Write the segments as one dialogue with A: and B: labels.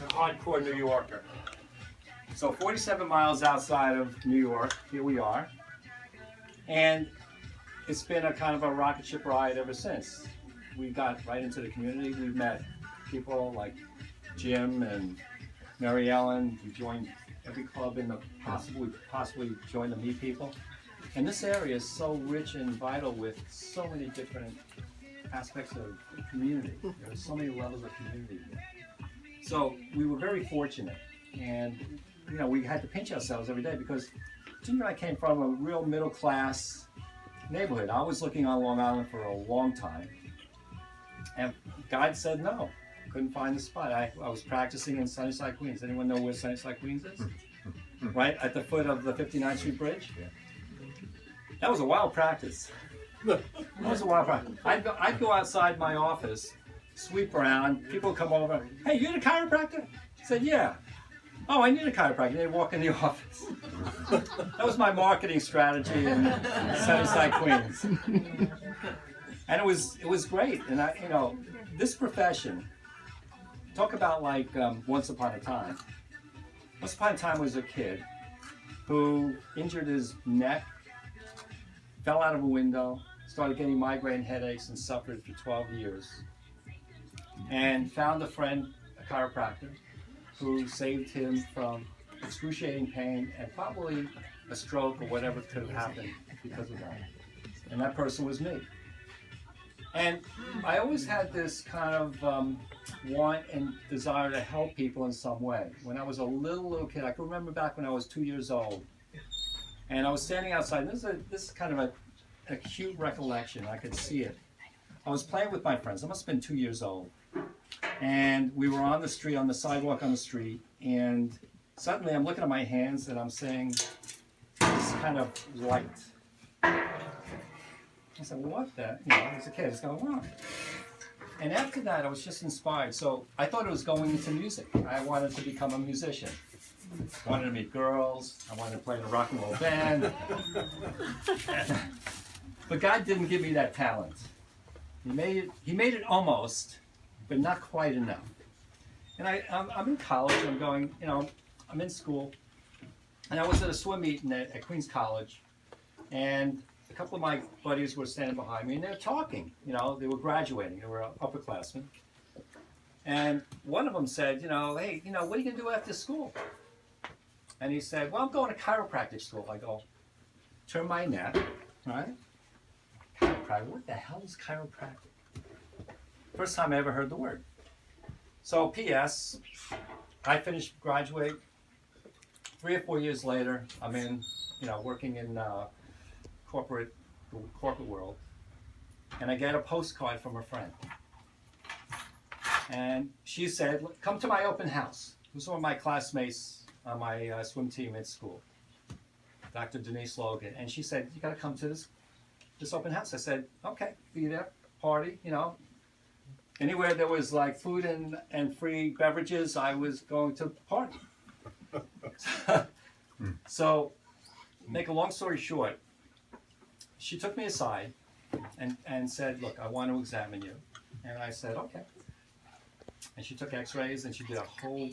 A: hardcore New Yorker. So 47 miles outside of New York, here we are. And it's been a kind of a rocket ship ride ever since. We got right into the community. We've met people like Jim and Mary Ellen. We joined every club in the we possibly joined to meet people. And this area is so rich and vital with so many different aspects of community. There's so many levels of community here. So we were very fortunate, and you know, we had to pinch ourselves every day because Jim and I came from a real middle class neighborhood. I was looking on Long Island for a long time, and God said no. Couldn't find the spot. I was practicing in Sunnyside, Queens. Anyone know where Sunnyside, Queens is? Right at the foot of the 59th Street Bridge. That was a wild practice. That was a wild practice. I'd go outside my office, sweep around. People would come over. Hey, you the chiropractor? I said, yeah. Oh, I need a chiropractor. They'd walk in the office. That was my marketing strategy in Sunnyside, Queens. And it was great. And you know, this profession. Talk about like once upon a time. Once upon a time was a kid who injured his neck, fell out of a window, started getting migraine headaches and suffered for 12 years. And found a friend, a chiropractor, who saved him from excruciating pain and probably a stroke or whatever could have happened because of that. And that person was me. And I always had this kind of want and desire to help people in some way. When I was a little kid, I can remember back when I was 2 years old, and I was standing outside. And this is kind of an acute recollection. I could see it. I was playing with my friends. I must have been 2 years old, and we were on the street, on the sidewalk on the street, and suddenly I'm looking at my hands and I'm seeing this kind of light. I said, well, what the, you know, as a kid, what's going on? And after that, I was just inspired. So I thought it was going into music. I wanted to become a musician. I wanted to meet girls. I wanted to play in a rock and roll band. But God didn't give me that talent. He made it almost, but not quite enough. And I'm in college. I'm going, you know, I'm in school. And I was at a swim meeting at Queens College. And a couple of my buddies were standing behind me, and they were talking. You know, they were graduating. They were upperclassmen. And one of them said, you know, hey, you know, what are you going to do after school? And he said, well, I'm going to chiropractic school. I go, turn my neck, right? Chiropractic, what the hell is chiropractic? First time I ever heard the word. So, P.S., I finished graduate. 3 or 4 years later, I'm in, you know, working in corporate world, and I get a postcard from a friend, and she said, come to my open house. This was one of my classmates on my swim team at school, Dr. Denise Logan, and she said, you got to come to this open house. I said, okay, be there, party, you know, anywhere there was like food and free beverages, I was going to party. So, make a long story short, she took me aside and said, look, I want to examine you. And I said, okay. And she took x-rays and she did a whole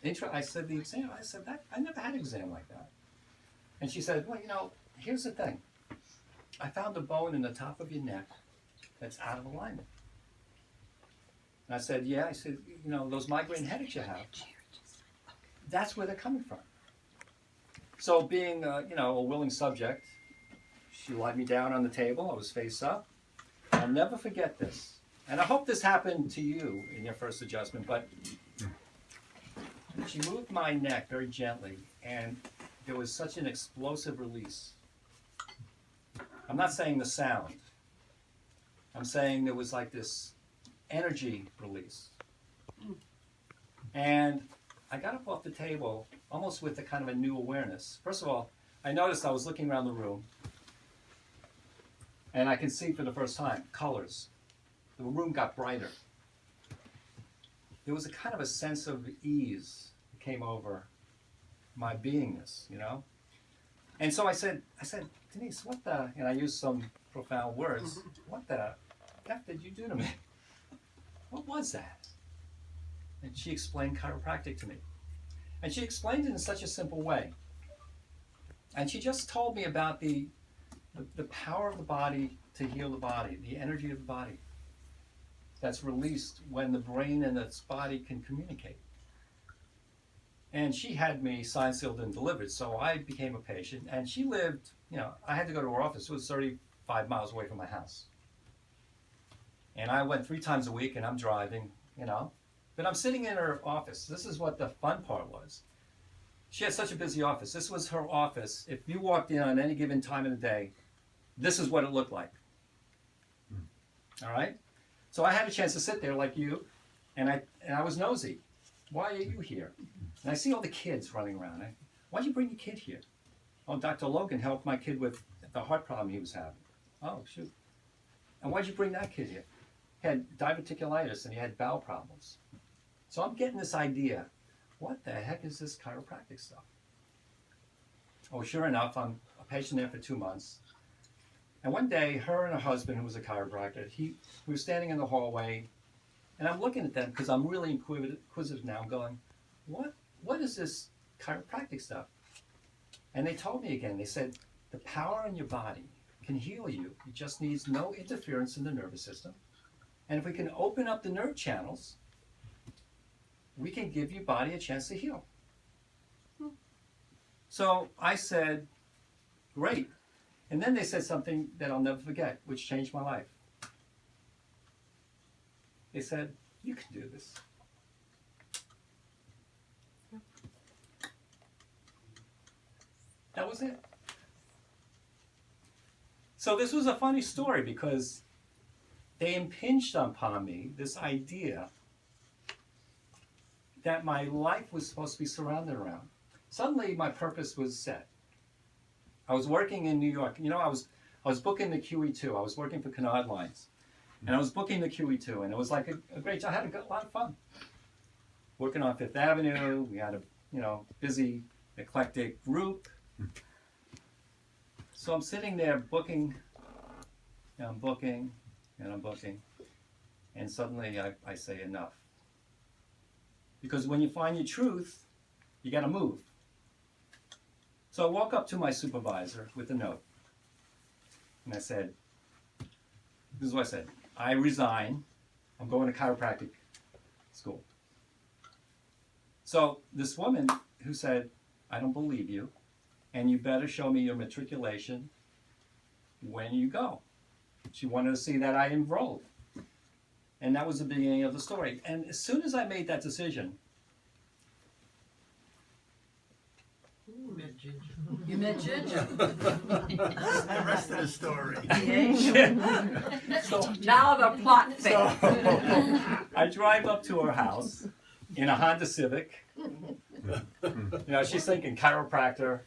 A: intro. I said, the exam, I said, that I never had an exam like that. And she said, well, you know, here's the thing. I found a bone in the top of your neck that's out of alignment. And I said, yeah. I said, you know, those migraine headaches you have, that's where they're coming from. So being, you know, a willing subject, she laid me down on the table. I was face up. I'll never forget this. And I hope this happened to you in your first adjustment, but she moved my neck very gently, and there was such an explosive release. I'm not saying the sound. I'm saying there was like this energy release. And I got up off the table almost with a kind of a new awareness. First of all, I noticed I was looking around the room, and I could see for the first time colors. The room got brighter. There was a kind of a sense of ease that came over my beingness, you know? And so I said, Denise, what the, and I used some profound words, what the F did you do to me? What was that? And she explained chiropractic to me. And she explained it in such a simple way. And she just told me about the power of the body to heal the body, the energy of the body that's released when the brain and its body can communicate. And she had me signed, sealed, and delivered. So I became a patient. And she lived, I had to go to her office. It was 35 miles away from my house. And I went 3 times a week, and I'm driving, But I'm sitting in her office. This is what the fun part was. She had such a busy office. This was her office. If you walked in on any given time of the day, this is what it looked like. All right? So I had a chance to sit there like you, and I was nosy. Why are you here? And I see all the kids running around. Why'd you bring your kid here? Oh, Dr. Logan helped my kid with the heart problem he was having. Oh, shoot. And why'd you bring that kid here? He had diverticulitis and he had bowel problems. So I'm getting this idea. What the heck is this chiropractic stuff? Oh, sure enough, I'm a patient there for 2 months. And one day, her and her husband, who was a chiropractor, we were standing in the hallway, and I'm looking at them because I'm really inquisitive now. I'm going, what is this chiropractic stuff? And they told me again, they said, the power in your body can heal you. It just needs no interference in the nervous system. And if we can open up the nerve channels, we can give your body a chance to heal. So I said, great. And then they said something that I'll never forget, which changed my life. They said, you can do this. That was it. So this was a funny story because they impinged upon me this idea that my life was supposed to be surrounded around. Suddenly, my purpose was set. I was working in New York. I was booking the QE2. I was working for Canard Lines. And I was booking the QE2, and it was like a great job. I had a lot of fun. Working on Fifth Avenue. We had a busy, eclectic group. So I'm sitting there booking, and I'm booking, and I'm booking. And suddenly I say enough. Because when you find your truth, you got to move. So I walk up to my supervisor with a note. And I said, this is what I said. I resign. I'm going to chiropractic school. So this woman who said, I don't believe you, and you better show me your matriculation when you go. She wanted to see that I enrolled. And that was the beginning of the story. And as soon as I made that decision,
B: you met Ginger.
C: The rest of the story.
B: So, now the plot thickens.
A: So, I drive up to her house in a Honda Civic. She's thinking chiropractor,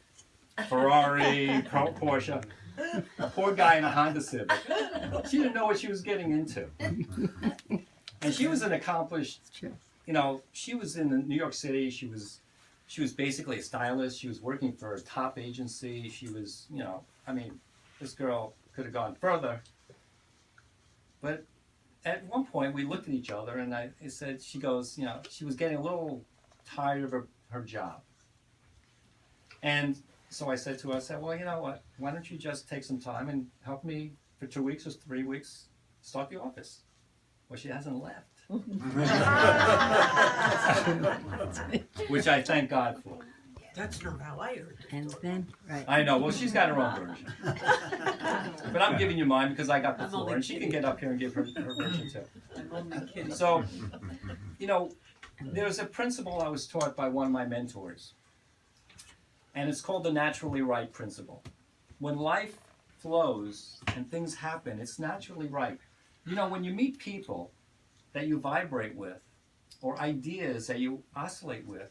A: Ferrari, Porsche. A poor guy in a Honda Civic. She didn't know what she was getting into. And she was an accomplished, she was in New York City. She was basically a stylist. She was working for a top agency. She was, this girl could have gone further. But at one point we looked at each other and I said, she goes, she was getting a little tired of her job. And so I said to her, well, you know what? Why don't you just take some time and help me for 2 weeks or 3 weeks start the office? Well, she hasn't left. Which I thank God for.
C: That's not how I heard it.
D: And then, right.
A: I know. Well, she's got her own version. But I'm giving you mine because I got the floor. And she can get up here and give her version too.
B: I'm only kidding.
A: So, there's a principle I was taught by one of my mentors. And it's called the naturally right principle. When life flows and things happen, it's naturally right. When you meet people that you vibrate with, or ideas that you oscillate with,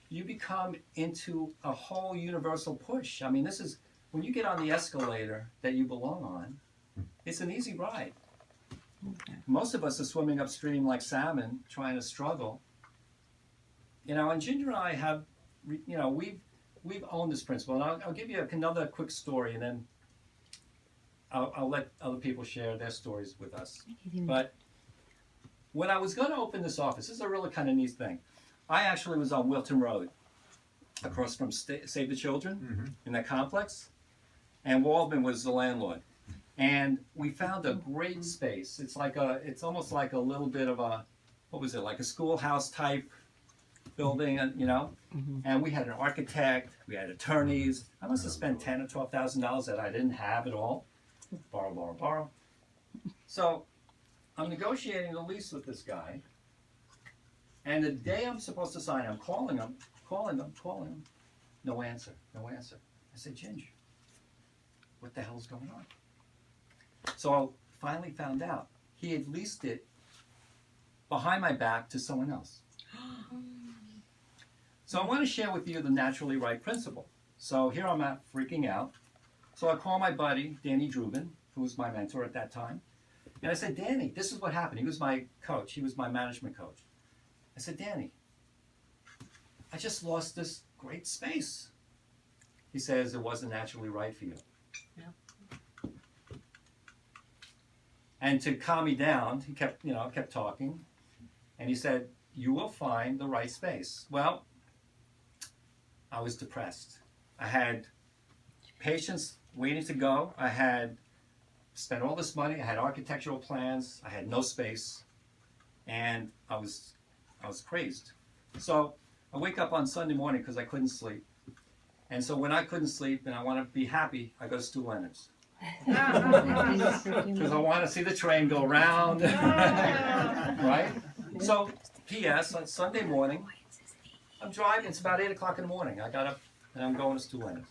A: you become into a whole universal push. This is, when you get on the escalator that you belong on, it's an easy ride. Okay. Most of us are swimming upstream like salmon, trying to struggle. And Ginger and I have, we've owned this principle. And I'll give you another quick story, and then I'll let other people share their stories with us. But when I was going to open this office, this is a really kind of neat thing. I actually was on Wilton Road, across from Save the Children, in that complex, and Waldman was the landlord. And we found a great space. It's almost like a little bit of a, what was it, like a schoolhouse type building, you know? And we had an architect, we had attorneys. I must have spent $10,000 or $12,000 that I didn't have at all. Borrow. So I'm negotiating the lease with this guy. And the day I'm supposed to sign, I'm calling him. No answer. I said, Ginger, what the hell's going on? So I finally found out he had leased it behind my back to someone else. So I want to share with you the naturally right principle. So here I'm at freaking out. So I call my buddy, Danny Drubin, who was my mentor at that time. And I said, Danny, this is what happened. He was my coach. He was my management coach. I said, Danny, I just lost this great space. He says, it wasn't naturally right for you.
B: Yeah.
A: And to calm me down, he kept talking. And he said, you will find the right space. Well, I was depressed. I had patients waiting to go. I had spent all this money. I had architectural plans. I had no space. And I was crazed. So I wake up on Sunday morning because I couldn't sleep. And so when I couldn't sleep and I want to be happy, I go to Stu Leonard's. Because I want to see the train go round. Right? So, P.S. on Sunday morning, I'm driving. It's about 8 o'clock in the morning. I got up and I'm going to Stu Leonard's.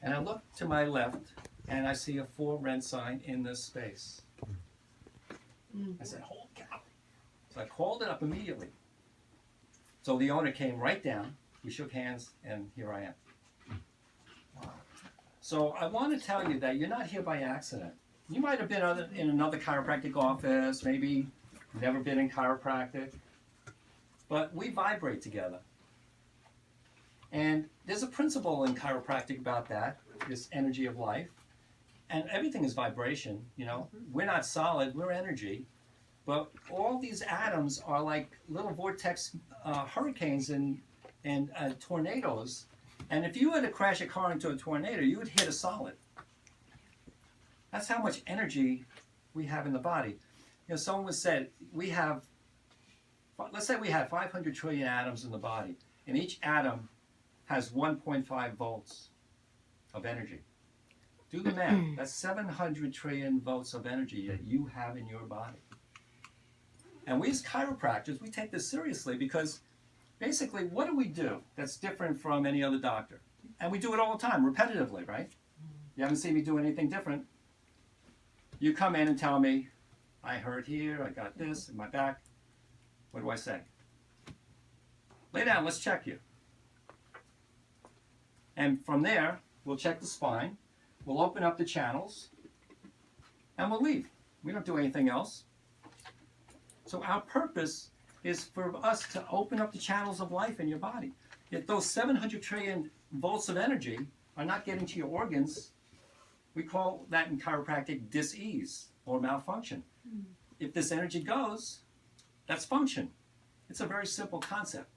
A: And I look to my left and I see a for rent sign in this space. I said, holy cow. So I called it up immediately. So the owner came right down. We shook hands, and here I am. Wow. So I want to tell you that you're not here by accident. You might have been in another chiropractic office, maybe never been in chiropractic, but we vibrate together. And there's a principle in chiropractic about that, this energy of life. And everything is vibration, you know. We're not solid, we're energy. But all these atoms are like little vortex hurricanes and tornadoes. And if you were to crash a car into a tornado, you would hit a solid. That's how much energy we have in the body. You know, someone was said, let's say we have 500 trillion atoms in the body, and each atom has 1.5 volts of energy. Do the math. That's 700 trillion volts of energy that you have in your body. And we as chiropractors, we take this seriously because basically, what do we do that's different from any other doctor? And we do it all the time, repetitively, right? You haven't seen me do anything different. You come in and tell me, I hurt here, I got this in my back. What do I say? Lay down, let's check you. And from there, we'll check the spine, we'll open up the channels, and we'll leave. We don't do anything else. So our purpose is for us to open up the channels of life in your body. If those 700 trillion volts of energy are not getting to your organs, we call that in chiropractic dis-ease or malfunction. If this energy goes, that's function. It's a very simple concept.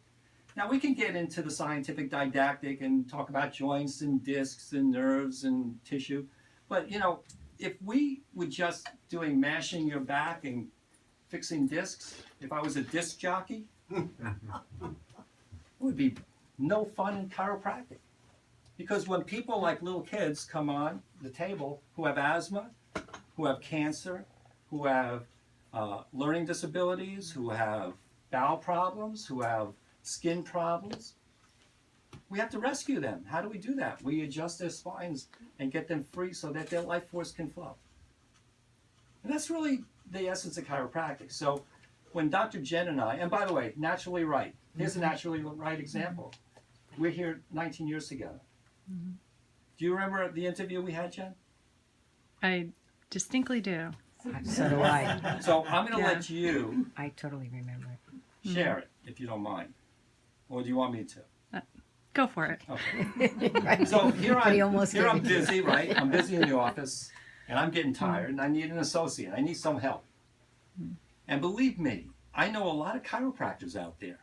A: Now we can get into the scientific didactic and talk about joints and discs and nerves and tissue, but you know, if we were just doing mashing your back and fixing discs, if I was a disc jockey, it would be no fun in chiropractic. Because when people like little kids come on the table who have asthma, who have cancer, who have learning disabilities, who have bowel problems, who have skin problems, we have to rescue them. How do we do that? We adjust their spines and get them free so that their life force can flow. And that's really the essence of chiropractic. So when Dr. Jen and I, and by the way, naturally right. Here's a naturally right example. We're here 19 years together. Do you remember the interview we had, Jen?
D: I distinctly do.
E: So do I.
A: So I'm going to let you
E: I totally remember it.
A: share it, if you don't mind. Or do you want me to?
D: Go for it.
A: Okay.
E: Right.
A: So here
E: But he almost
A: I'm
E: did.
A: busy, right? I'm busy in the office, and I'm getting tired, and I need an associate. I need some help. And believe me, I know a lot of chiropractors out there.